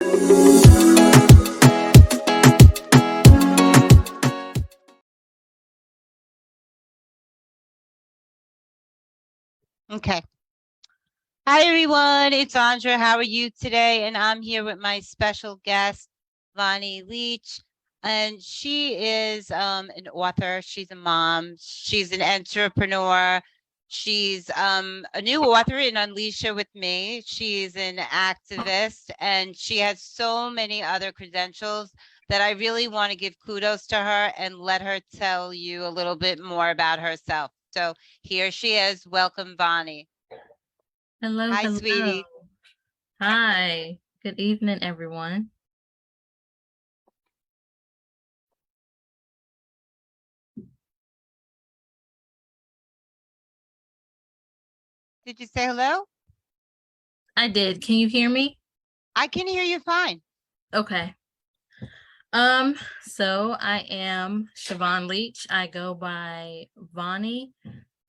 Okay. Hi, everyone. It's Andra. How are you today? And I'm here with my special guest, Vonie Leach. And she is an author. She's a mom. She's an entrepreneur. She's a new author in Unleash Her with Me. She's an activist, and she has so many other credentials that I really want to give kudos to her and let her tell you a little bit more about herself. So here she is. Welcome, Vonie. Hello, Hi, hello. sweetie. Hi. Good evening, everyone. Did you say hello? I did. Can you hear me? I can hear you fine. Okay. So I am Shavon Leach. I go by Vonie.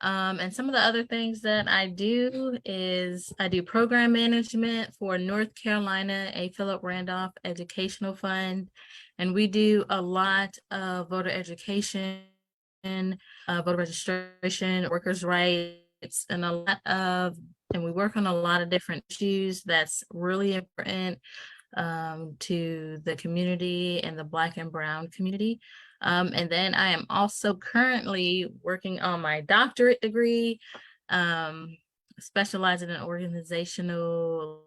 And some of the other things that I do is I do program management for North Carolina, a Philip Randolph Educational Fund. And we do a lot of voter education, voter registration, workers' rights, and we work on a lot of different issues that's really important to the community and the Black and Brown community. And then I am also currently working on my doctorate degree, specializing in organizational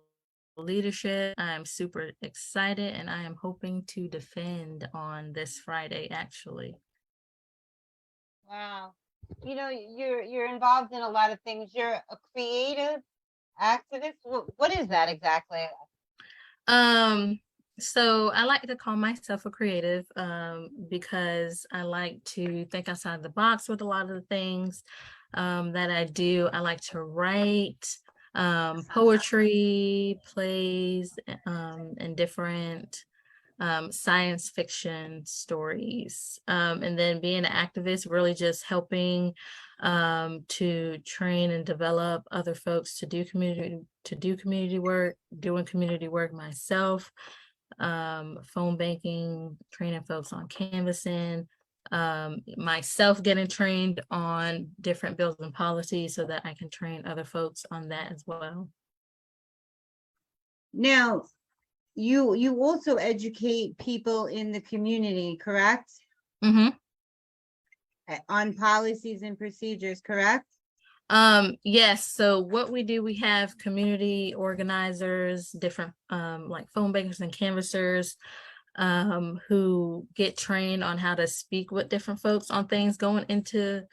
leadership. I'm super excited, and I am hoping to defend on this Friday, actually. Wow. You know, you're involved in a lot of things. You're a creative activist. What is that exactly? So I like to call myself a creative because I like to think outside the box with a lot of the things that I do. I like to write poetry, plays, and different science fiction stories. And then being an activist, really just helping to train and develop other folks to do community work, doing community work myself, phone banking, training folks on canvassing, myself getting trained on different bills and policies so that I can train other folks on that as well. Now, you also educate people in the community, correct? Mm-hmm. On policies and procedures, correct? Yes. So what we do, we have community organizers, different like phone bankers and canvassers who get trained on how to speak with different folks on things going into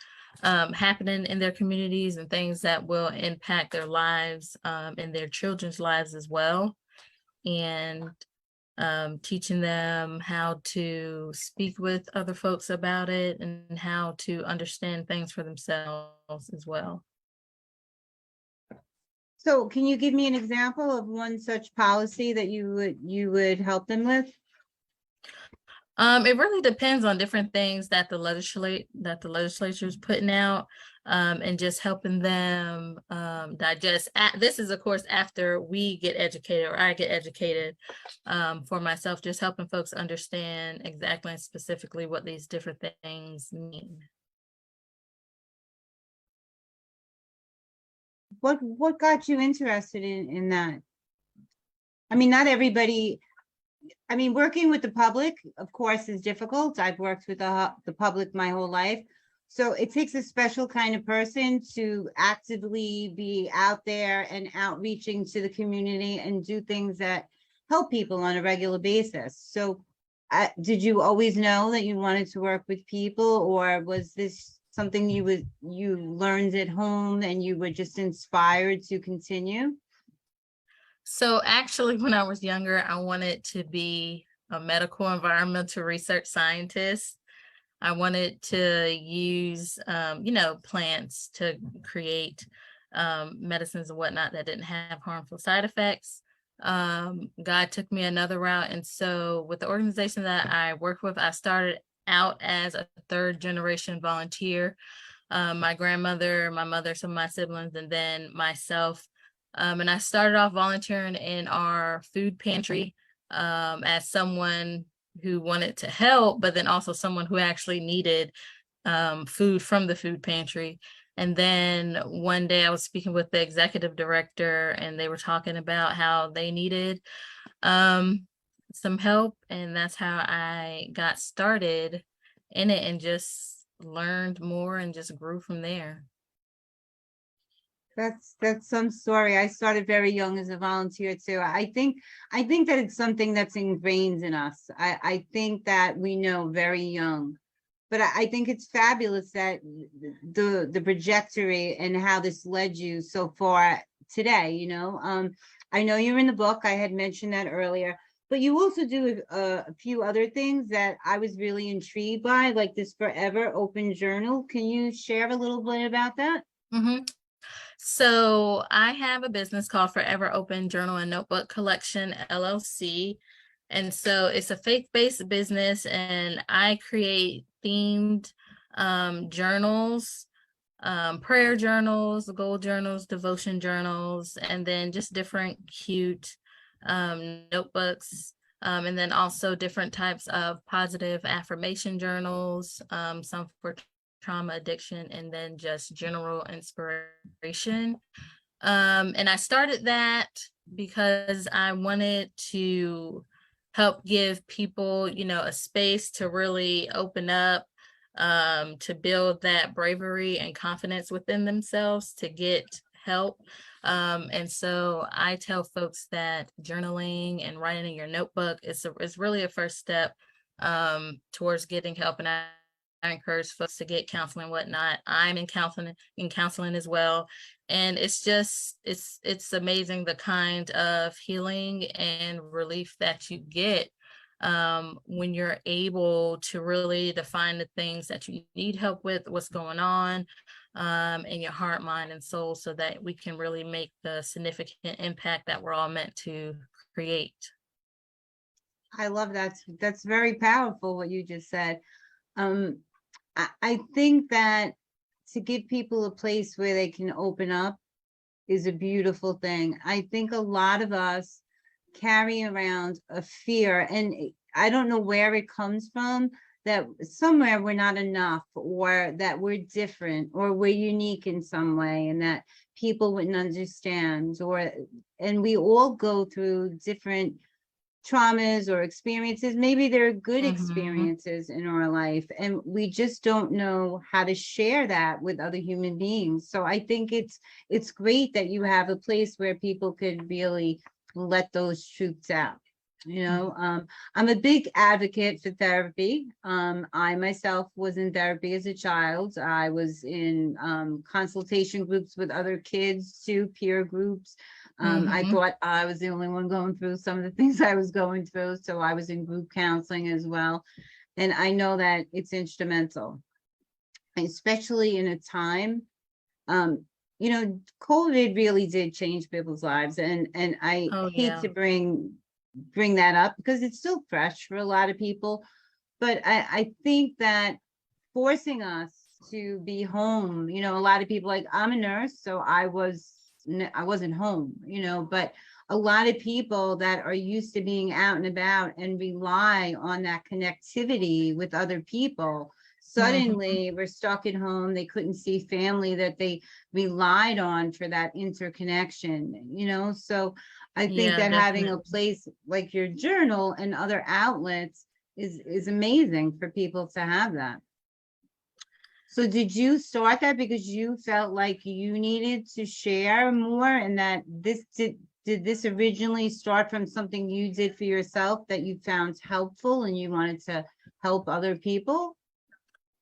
happening in their communities and things that will impact their lives and their children's lives as well. And teaching them how to speak with other folks about it and how to understand things for themselves as well. So can you give me an example of one such policy that you would help them with? It really depends on different things that the legislature is putting out, and just helping them digest. This is, of course, after we get educated or I get educated for myself, just helping folks understand exactly and specifically what these different things mean. What got you interested in that? I mean, not everybody. I mean, working with the public, of course, is difficult. I've worked with the public my whole life. So it takes a special kind of person to actively be out there and outreaching to the community and do things that help people on a regular basis. So did you always know that you wanted to work with people, or was this something you learned at home and you were just inspired to continue? So actually, when I was younger, I wanted to be a medical environmental research scientist. I wanted to use, plants to create medicines and whatnot that didn't have harmful side effects. God took me another route. And so with the organization that I work with, I started out as a third generation volunteer. My grandmother, my mother, some of my siblings, and then myself. And I started off volunteering in our food pantry as someone who wanted to help, but then also someone who actually needed food from the food pantry. And then one day I was speaking with the executive director, and they were talking about how they needed some help. And that's how I got started in it and just learned more and just grew from there. That's some story. I started very young as a volunteer too. I think that it's something that's ingrained in us. I think that we know very young. But I think it's fabulous that the trajectory and how this led you so far today, you know. I know you're in the book. I had mentioned that earlier, but you also do a few other things that I was really intrigued by, like this Forever Open Journal. Can you share a little bit about that? Mm-hmm. So I have a business called Forever Open Journal and Notebook Collection, LLC. And so it's a faith-based business, and I create themed journals, prayer journals, goal journals, devotion journals, and then just different cute notebooks. And then also different types of positive affirmation journals, some for trauma, addiction, and then just general inspiration. And I started that because I wanted to help give people, you know, a space to really open up, to build that bravery and confidence within themselves to get help. And so I tell folks that journaling and writing in your notebook is really a first step towards getting help. And I encourage folks to get counseling and whatnot. I'm in counseling as well. And it's just, it's amazing the kind of healing and relief that you get when you're able to really define the things that you need help with, what's going on in your heart, mind, and soul, so that we can really make the significant impact that we're all meant to create. I love that. That's very powerful what you just said. I think that to give people a place where they can open up is a beautiful thing. I think a lot of us carry around a fear, and I don't know where it comes from, that somewhere we're not enough, or that we're different, or we're unique in some way, and that people wouldn't understand, and we all go through different traumas or experiences. Maybe they're good experiences in our life, and we just don't know how to share that with other human beings. So I think it's great that you have a place where people could really let those truths out. You know, I'm a big advocate for therapy. I myself was in therapy as a child. I was in consultation groups with other kids too, peer groups. I thought I was the only one going through some of the things I was going through. So I was in group counseling as well. And I know that it's instrumental, especially in a time, you know, COVID really did change people's lives. And I hate to bring that up because it's still fresh for a lot of people. But I think that forcing us to be home, you know, a lot of people, like, I'm a nurse, so I wasn't home, you know, but a lot of people that are used to being out and about and rely on that connectivity with other people suddenly were stuck at home. They couldn't see family that they relied on for that interconnection, you know. So I think that having a place like your journal and other outlets is amazing for people to have that. So did you start that because you felt like you needed to share more, and that did this originally start from something you did for yourself that you found helpful and you wanted to help other people?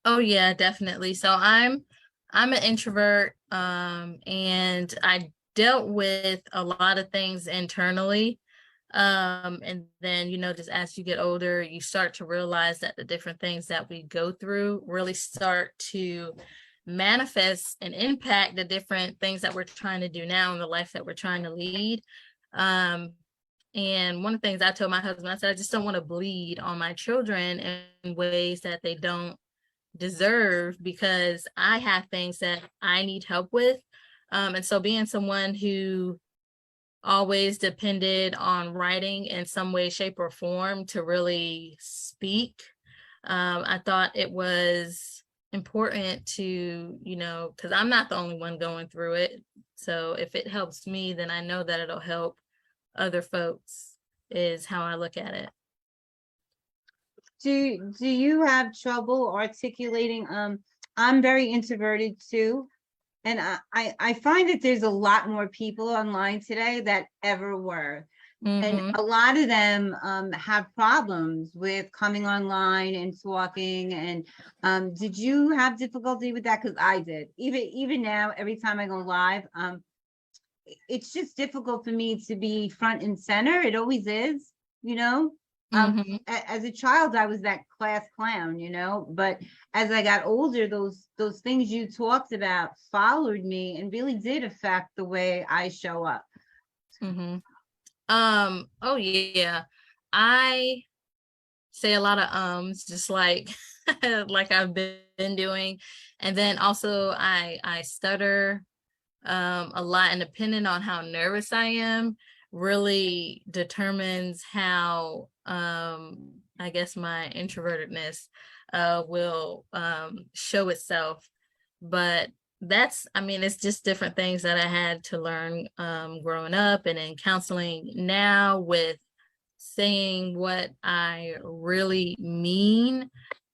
Oh yeah, definitely. So I'm an introvert, and I dealt with a lot of things internally. And then, you know, just as you get older, you start to realize that the different things that we go through really start to manifest and impact the different things that we're trying to do now in the life that we're trying to lead. And one of the things I told my husband, I said, I just don't want to bleed on my children in ways that they don't deserve, because I have things that I need help with. And so being someone who always depended on writing in some way, shape, or form to really speak. I thought it was important to, because I'm not the only one going through it. So if it helps me, then I know that it'll help other folks, is how I look at it. Do you have trouble articulating? I'm very introverted too. And I find that there's a lot more people online today that ever were. And a lot of them have problems with coming online and talking. And did you have difficulty with that? Because I did. Even now, every time I go live, it's just difficult for me to be front and center. It always is, As a child, I was that class clown, but as I got older, those things you talked about followed me and really did affect the way I show up. Oh yeah. I say a lot of just like like I've been doing. And then also I stutter a lot, and depending on how nervous I am really determines how I guess my introvertedness will show itself. But it's just different things that I had to learn growing up and in counseling now, with saying what I really mean,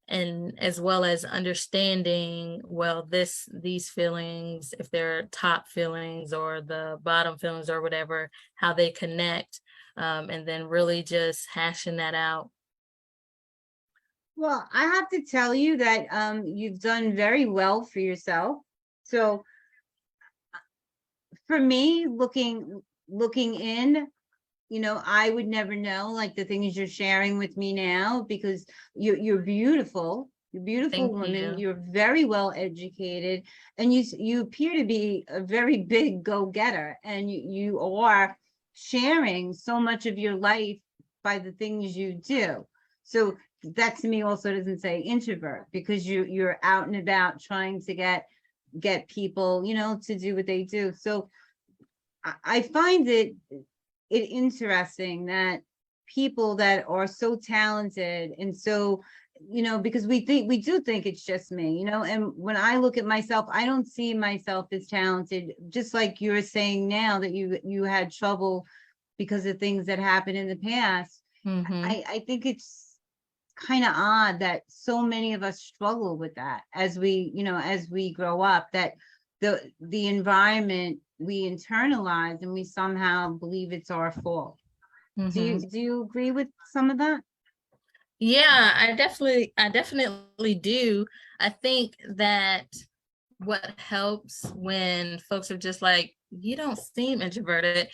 and as well as understanding, well, these feelings, if they're top feelings or the bottom feelings or whatever, how they connect, and then really just hashing that out. Well, I have to tell you that you've done very well for yourself. So for me, looking in, I would never know like the things you're sharing with me now, because you're beautiful. You're a beautiful woman. You're very well educated, and you appear to be a very big go-getter, and you are sharing so much of your life by the things you do. So that to me also doesn't say introvert, because you're out and about trying to get people, to do what they do. So I find it interesting that people that are so talented and so, because we do think it's just me, and when I look at myself, I don't see myself as talented, just like you're saying now that you had trouble because of things that happened in the past. I think it's kind of odd that so many of us struggle with that as we grow up, that the environment we internalize and we somehow believe it's our fault. Do you agree with some of that? Yeah, I definitely do. I think that what helps when folks are just like, you don't seem introverted,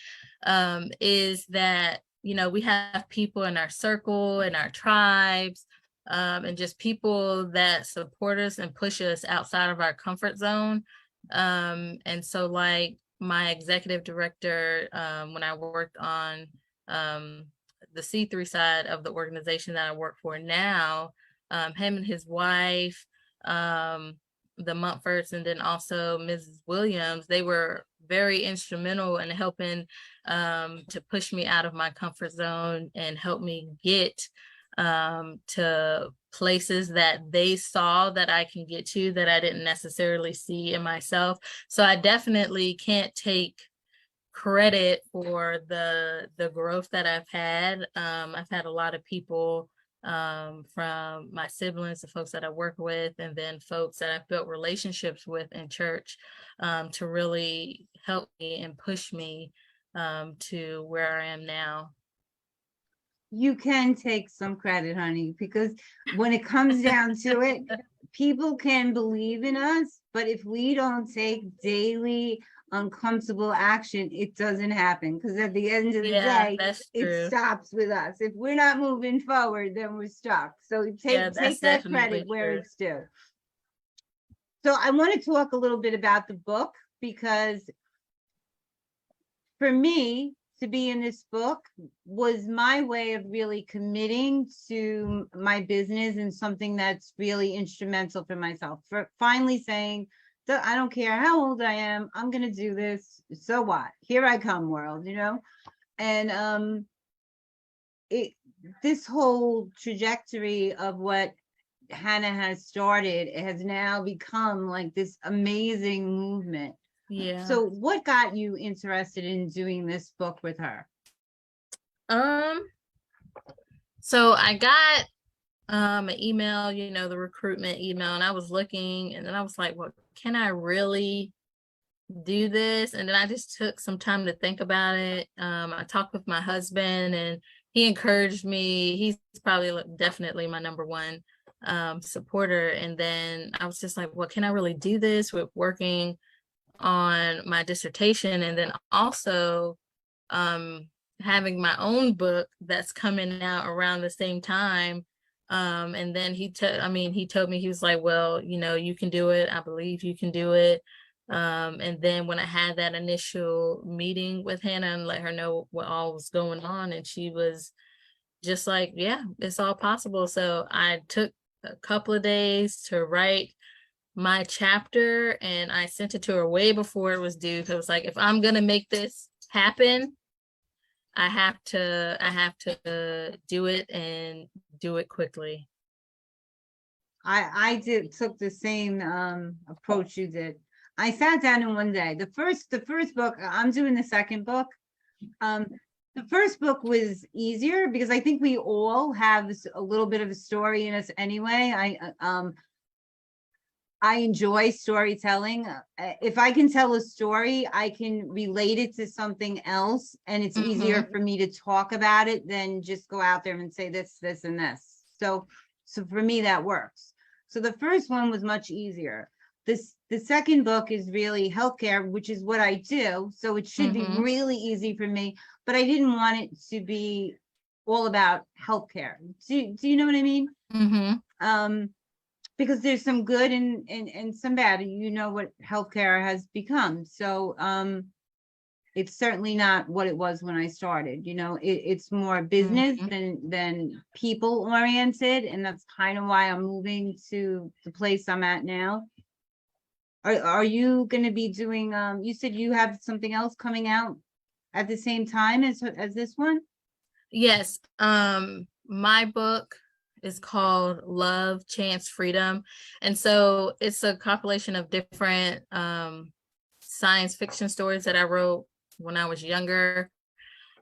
is that, we have people in our circle, in our tribes, and just people that support us and push us outside of our comfort zone. And so like my executive director, when I worked on the C3 side of the organization that I work for now, him and his wife, the Mumfords, and then also Mrs. Williams, they were very instrumental in helping to push me out of my comfort zone and help me get to places that they saw that I can get to that I didn't necessarily see in myself. So I definitely can't take credit for the growth that I've had. I've had a lot of people from my siblings, the folks that I work with, and then folks that I've built relationships with in church, to really help me and push me to where I am now. You can take some credit, honey, because when it comes down to it, people can believe in us, but if we don't take daily uncomfortable action, it doesn't happen, because at the end of the day, it stops with us. If we're not moving forward, then we're stuck. So take that credit where it's due. So I want to talk a little bit about the book, because for me, to be in this book was my way of really committing to my business and something that's really instrumental for myself, for finally saying, I don't care how old I am, I'm gonna do this. So what? Here I come, world, And it this whole trajectory of what Hannah has started, it has now become like this amazing movement. Yeah. So what got you interested in doing this book with her? So I got an email, the recruitment email, and I was looking, and then I was like, well, can I really do this? And then I just took some time to think about it. I talked with my husband, and he encouraged me. He's probably definitely my number one supporter. And then I was just like, well, can I really do this with working on my dissertation, and then also having my own book that's coming out around the same time. And then he told me, he was like, well, you can do it. I believe you can do it. And then when I had that initial meeting with Hannah and let her know what all was going on, and she was just like, yeah, it's all possible. So I took a couple of days to write my chapter, and I sent it to her way before it was due. Because it was like, if I'm gonna make this happen, I have to do it, and do it quickly. I took the same approach you did. I sat down in one day. The first book, I'm doing the second book. The first book was easier because I think we all have a little bit of a story in us anyway. I enjoy storytelling. If I can tell a story, I can relate it to something else, and it's easier for me to talk about it than just go out there and say this, this, and this. So for me, that works. So the first one was much easier. The second book is really healthcare, which is what I do. So it should be really easy for me, but I didn't want it to be all about healthcare. Do you know what I mean? Because there's some good and some bad. You know what healthcare has become. So it's certainly not what it was when I started. It's more business than people oriented, and that's kind of why I'm moving to the place I'm at now. Are you going to be doing? You said you have something else coming out at the same time as this one? Yes. My book is called Love, Chance, Freedom. And so it's a compilation of different science fiction stories that I wrote when I was younger.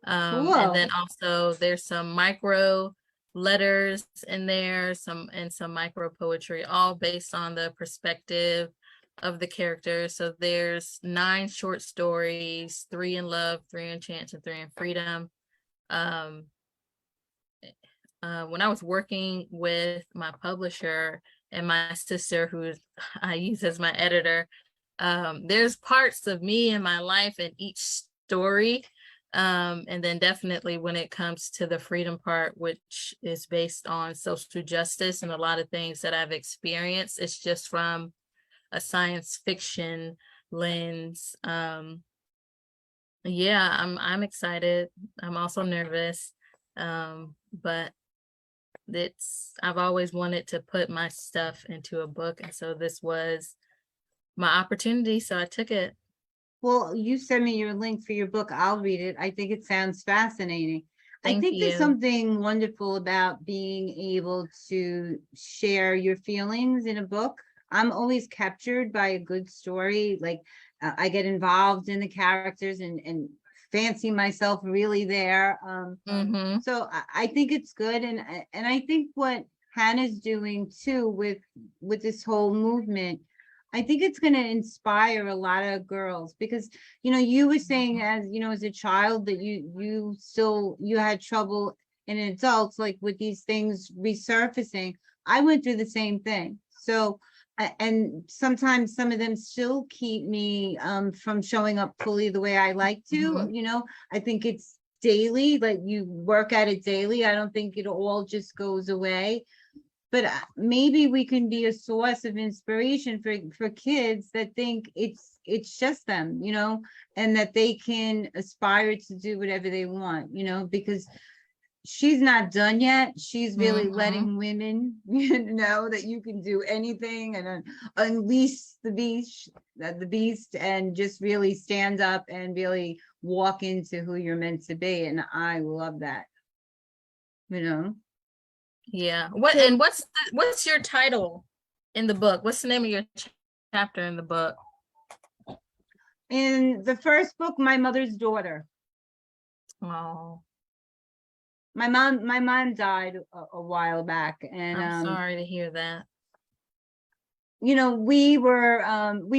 Cool. And then also there's some micro letters in there, some micro poetry, all based on the perspective of the characters. So there's 9 short stories, 3 in love, 3 in chance, and 3 in freedom. When I was working with my publisher and my sister, who I use as my editor, there's parts of me in my life in each story. And then definitely when it comes to the freedom part, which is based on social justice and a lot of things that I've experienced, it's just from a science fiction lens. Yeah, I'm excited. I'm also nervous. But I've always wanted to put my stuff into a book, and so this was my opportunity, so I took it. Well, you send me your link for your book. I'll read it. I think it sounds fascinating. I Thank think there's you. something wonderful about being able to share your feelings in a book. I'm always captured by a good story. Like I get involved in the characters and fancy myself really there. So I think it's good, and I think what Hannah's doing too with this whole movement, I think it's going to inspire a lot of girls because you were saying as a child that you had trouble in adults, like with these things resurfacing. I went through the same thing. So and sometimes some of them still keep me from showing up fully the way I like to. I think it's daily, like you work at it daily. I don't think it all just goes away, but maybe we can be a source of inspiration for kids that think it's just them, and that they can aspire to do whatever they want, because she's not done yet. She's really Mhm. letting women know that you can do anything and unleash the beast, and just really stand up and really walk into who you're meant to be. And I love that, you know. Yeah. So What's your title in the book? What's the name of your chapter in the book? in the first book, My Mother's Daughter, Oh, my mom died a while back, and I'm sorry to hear that. you know, we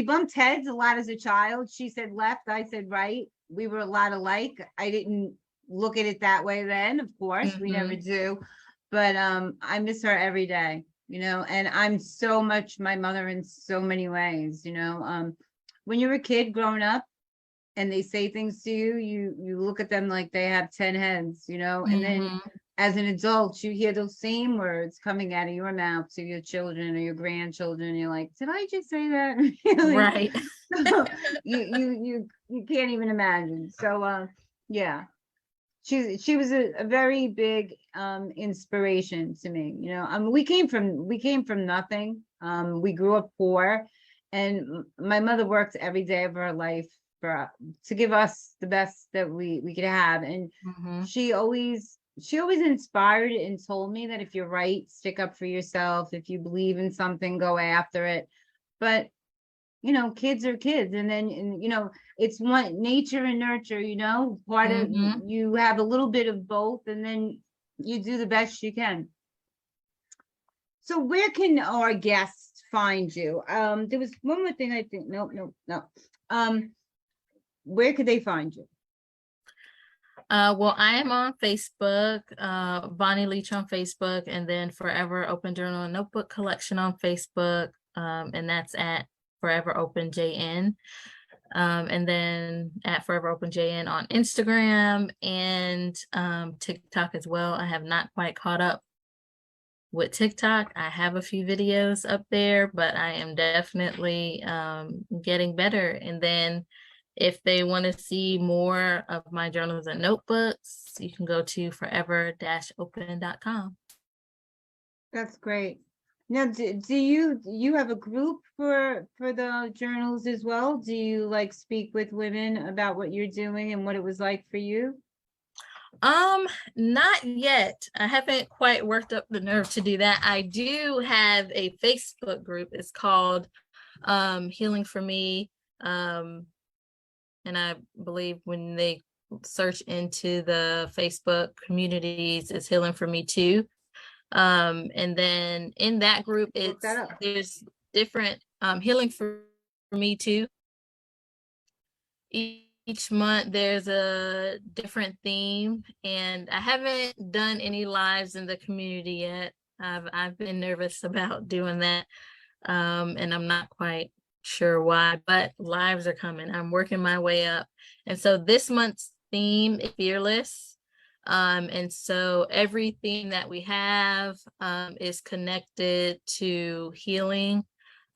bumped heads a lot as a child. She said left, I said right. We were a lot alike. I didn't look at it that way then, of course, we never Mm-hmm. do. But I miss her every day, you know, and I'm so much my mother in so many ways, you know. When you're a kid growing up and they say things to you, you look at them like they have 10 heads, you know, and then Mm-hmm. as an adult, you hear those same words coming out of your mouth to your children or your grandchildren. And you're like, did I just say that? Really? Right. So you can't even imagine. So yeah, she was a very big inspiration to me. You know, we came from nothing. We grew up poor, and my mother worked every day of her life for to give us the best that we could have. And Mm-hmm. she always inspired and told me that if you're right, stick up for yourself. If you believe in something, go after it. But you know, kids are kids, and then and, you know, it's one nature and nurture, you know, part of Mm-hmm. you have a little bit of both, and then you do the best you can. So where can our guests find you? There was one more thing I think. No, no, no. Um, where could they find you? Well, I am on Facebook, Vonie Leach on Facebook, and then Forever Open Journal and Notebook Collection on Facebook, and that's at Forever Open JN. And then at Forever Open JN on Instagram and TikTok as well. I have not quite caught up with TikTok. I have a few videos up there, but I am definitely getting better. And then if they want to see more of my journals and notebooks, you can go to forever-open.com. That's great. Now, do you have a group for the journals as well? Do you like speak with women about what you're doing and what it was like for you? Not yet. I haven't quite worked up the nerve to do that. I do have a Facebook group. It's called Healing for Me. And I believe when they search into the Facebook communities, it's Healing for Me too. And then in that group, Look that up. there's different Healing for Me too. Each month there's a different theme, and I haven't done any lives in the community yet. I've been nervous about doing that, and I'm not quite sure why, but lives are coming. I'm working my way up. And so this month's theme is fearless. And so everything that we have is connected to healing.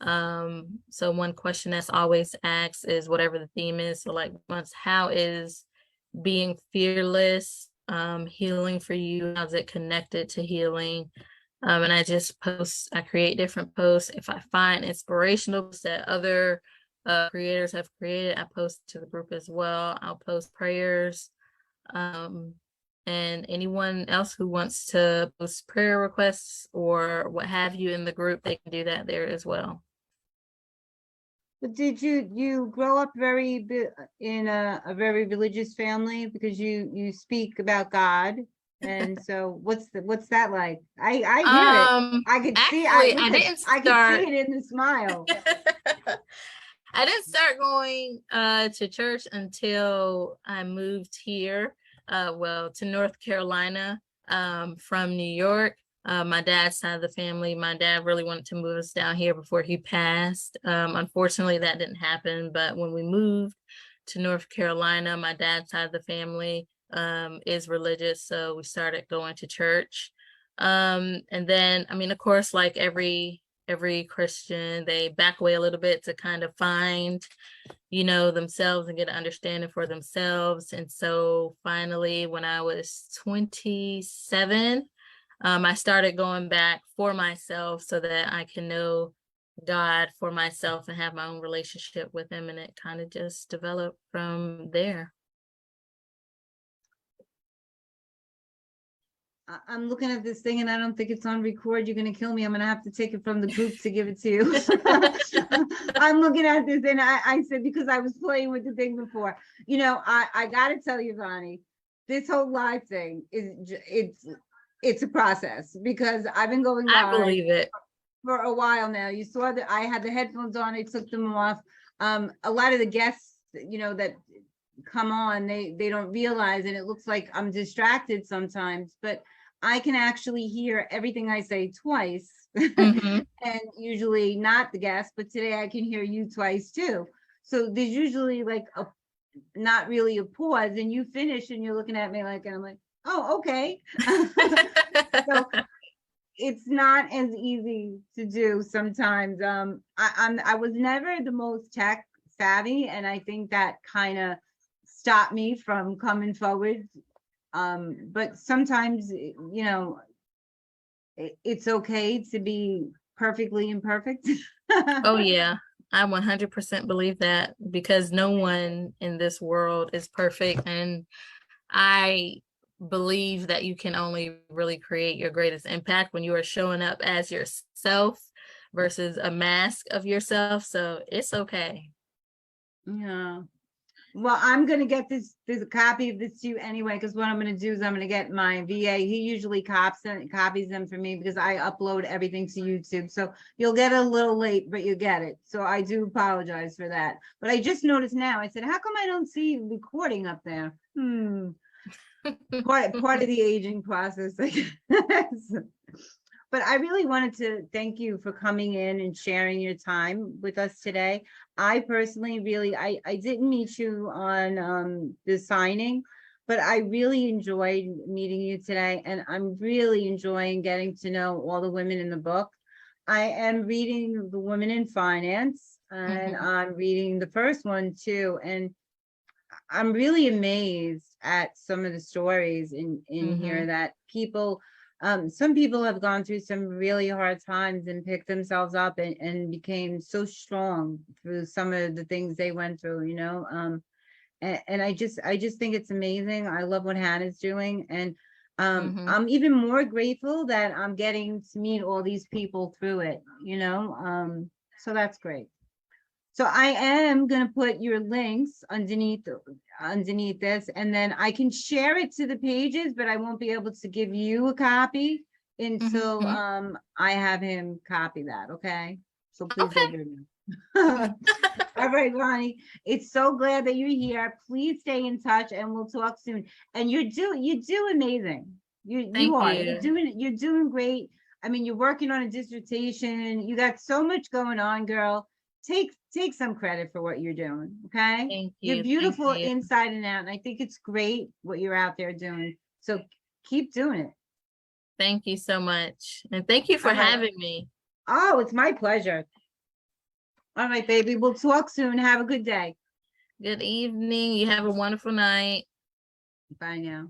So one question that's always asked is whatever the theme is. So like once, how is being fearless healing for you? How's it connected to healing? And I create different posts. If I find inspirational posts that other creators have created, I post to the group as well. I'll post prayers. And anyone else who wants to post prayer requests or what have you in the group, they can do that there as well. But did you grow up in a very religious family, because you speak about God, and so what's that like? I hear it. I could see I Actually, I listen, didn't I could see start. it in the smile. I didn't start going to church until I moved here, to North Carolina from New York. My dad's side of the family, my dad really wanted to move us down here before he passed. Unfortunately, that didn't happen. But when we moved to North Carolina, my dad's side of the family is religious, so we started going to church. And then, I mean, of course, like every every Christian, they back away a little bit to kind of find, themselves and get an understanding for themselves. And so finally, when I was 27, I started going back for myself so that I can know God for myself and have my own relationship with him. And it kind of just developed from there. I'm looking at this thing and I don't think it's on record. You're going to kill me. I'm going to have to take it from the group to give it to you. I'm looking at this and I said, because I was playing with the thing before, I got to tell you, Vonie, this whole live thing it's a process, because I've been going live. I believe it. For a while now. You saw that I had the headphones on, I took them off. A lot of the guests, that come on, they don't realize, and it looks like I'm distracted sometimes, but I can actually hear everything I say twice. Mm-hmm. And usually not the guest, but today I can hear you twice too. So there's usually like not really a pause, and you finish and you're looking at me like, and I'm like, oh, okay. So it's not as easy to do sometimes. I was never the most tech savvy, and I think that kind of stopped me from coming forward. But sometimes, it's okay to be perfectly imperfect. Oh yeah, I 100% believe that, because no one in this world is perfect, and I believe that you can only really create your greatest impact when you are showing up as yourself versus a mask of yourself. So it's okay. Yeah. Well, I'm going to get this copy of this to you anyway, because what I'm going to do is I'm going to get my VA. He usually copies them for me because I upload everything to YouTube. So you'll get it a little late, but you get it. So I do apologize for that. But I just noticed now, I said, how come I don't see recording up there? Part of the aging process, I guess. But I really wanted to thank you for coming in and sharing your time with us today. I personally I didn't meet you on the signing, but I really enjoyed meeting you today, and I'm really enjoying getting to know all the women in the book. I am reading The Women in Finance, and I'm reading the first one too, and I'm really amazed at some of the stories in here that people, some people have gone through some really hard times and picked themselves up and became so strong through some of the things they went through, and I just think it's amazing. I love what Hannah's doing, and I'm even more grateful that I'm getting to meet all these people through it, so that's great. So I am going to put your links underneath this, and then I can share it to the pages, but I won't be able to give you a copy until I have him copy that. Okay. So please don't do that. All right, Vonie. It's so glad that you're here. Please stay in touch and we'll talk soon. And you do amazing. You are. You're doing great. I mean, you're working on a dissertation. You got so much going on, girl. Take some credit for what you're doing. Okay. Thank you. You're beautiful inside and out. And I think it's great what you're out there doing. So keep doing it. Thank you so much. And thank you for having me. Oh, it's my pleasure. All right, baby. We'll talk soon. Have a good day. Good evening. You have a wonderful night. Bye now.